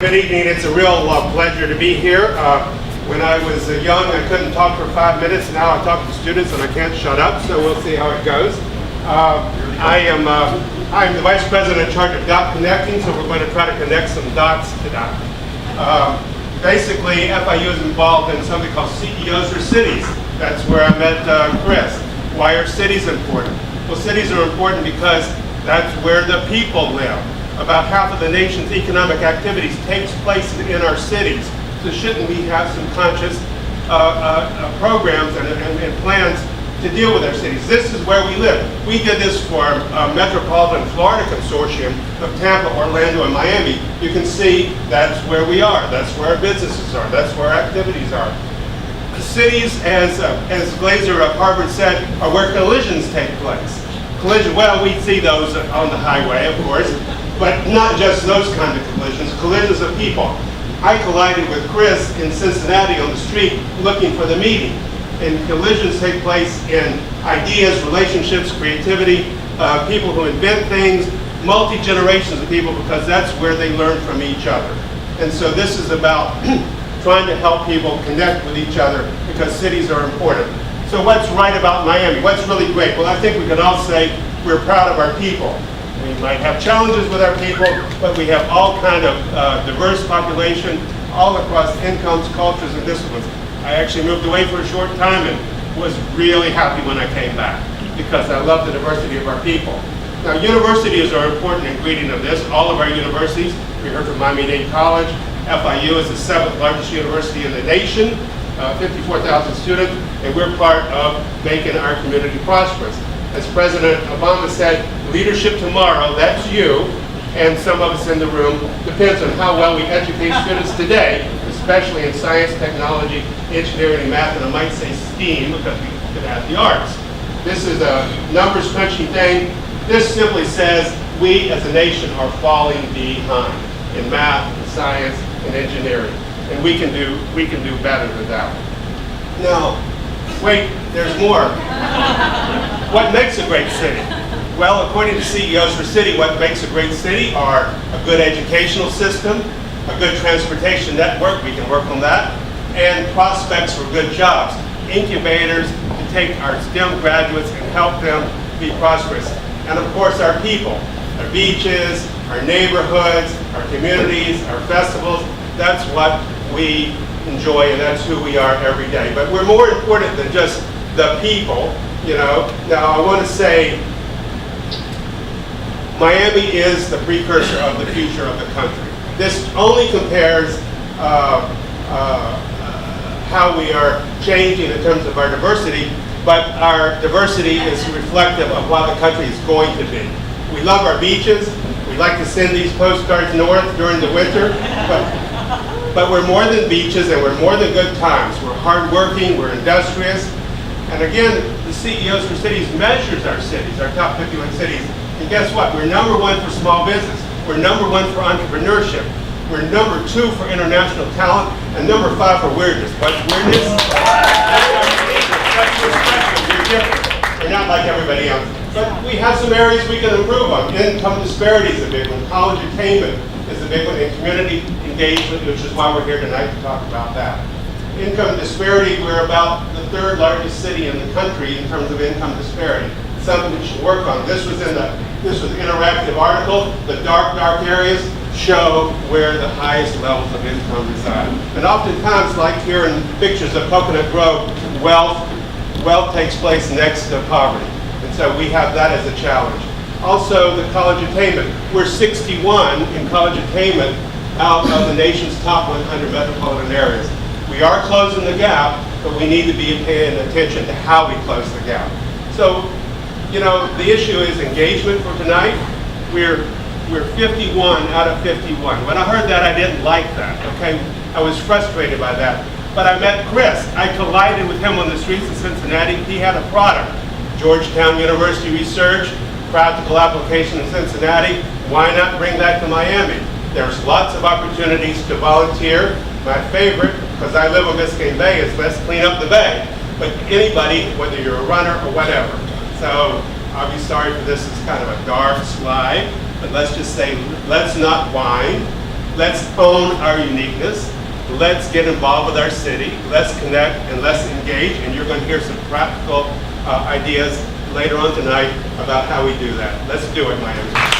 Good evening. It's a real pleasure to be here. When I was young, I couldn't talk for 5 minutes. Now I talk to students and I can't shut up, so we'll see how it goes. I'm the Vice President in charge of dot connecting, so we're going to try to connect some dots tonight. Basically, FIU is involved in something called CEOs for Cities. That's where I met Chris. Why are cities important? Well, cities are important because that's where the people live. About half of the nation's economic activities takes place in our cities. So shouldn't we have some conscious programs and plans to deal with our cities? This is where we live. We did this for Metropolitan Florida Consortium of Tampa, Orlando, and Miami. You can see that's where we are. That's where our businesses are. That's where our activities are. Cities, as Glazer of Harvard said, are where collisions take place. Well, we see those on the highway, of course. But not just those kind of collisions of people. I collided with Chris in Cincinnati on the street looking for the meeting. And collisions take place in ideas, relationships, creativity, people who invent things, multi-generations of people, because that's where they learn from each other. And so this is about trying to help people connect with each other because cities are important. So what's right about Miami? What's really great? Well, I think we can all say we're proud of our people. We might have challenges with our people, but we have all kind of diverse population, all across incomes, cultures, and disciplines. I actually moved away for a short time and was really happy when I came back because I love the diversity of our people. Now, universities are an important ingredient of this. All of our universities, we heard from Miami-Dade College. FIU is the 7th largest university in the nation, 54,000 students, and we're part of making our community prosperous. As President Obama said, leadership tomorrow, that's you, and some of us in the room, depends on how well we educate students today, especially in science, technology, engineering, and math, and I might say STEAM, because we could add the arts. This is a numbers crunching thing. This simply says we as a nation are falling behind in math, and science, and engineering, and we can do better than that. Now, wait, there's more. What makes a great city? Well, according to CEOs for City, what makes a great city are a good educational system, a good transportation network, we can work on that, and prospects for good jobs, incubators to take our STEM graduates and help them be prosperous. And of course, our people, our beaches, our neighborhoods, our communities, our festivals, that's what we enjoy, and that's who we are every day. But we're more important than just the people, you know. Now, I want to say Miami is the precursor of the future of the country. This only compares how we are changing in terms of our diversity, but our diversity is reflective of what the country is going to be. We love our beaches. We like to send these postcards north during the winter, but we're more than beaches and we're more than good times. We're hardworking, we're industrious. And again, the CEOs for Cities measures our cities, our top 51 cities. And guess what? We're number 1 for small business. We're number 1 for entrepreneurship. We're number 2 for international talent. And number 5 for weirdness. What's weirdness? We're different. We're not like everybody else. But we have some areas we can improve on. Income disparity is a big one. College attainment is a big one. And community engagement, which is why we're here tonight to talk about that. Income disparity, we're about the 3rd largest city in the country in terms of income disparity. Something we should work on. This was an interactive article. The dark areas show where the highest levels of income reside. And oftentimes, like here in pictures of Coconut Grove, wealth takes place next to poverty. And so we have that as a challenge. Also, the college attainment. We're 61 in college attainment out of the nation's top 100 metropolitan areas. We are closing the gap, but we need to be paying attention to how we close the gap. So, you know, the issue is engagement for tonight. We're 51 out of 51. When I heard that, I didn't like that, okay? I was frustrated by that. But I met Chris. I collided with him on the streets of Cincinnati. He had a product, Georgetown University Research, practical application in Cincinnati. Why not bring that to Miami? There's lots of opportunities to volunteer. My favorite, because I live on Biscayne Bay, is let's clean up the bay. But anybody, whether you're a runner or whatever. So I'll be sorry for this. It's kind of a dark slide, but let's just say, let's not whine. Let's own our uniqueness. Let's get involved with our city. Let's connect and let's engage. And you're going to hear some practical ideas later on tonight about how we do that. Let's do it, Miami.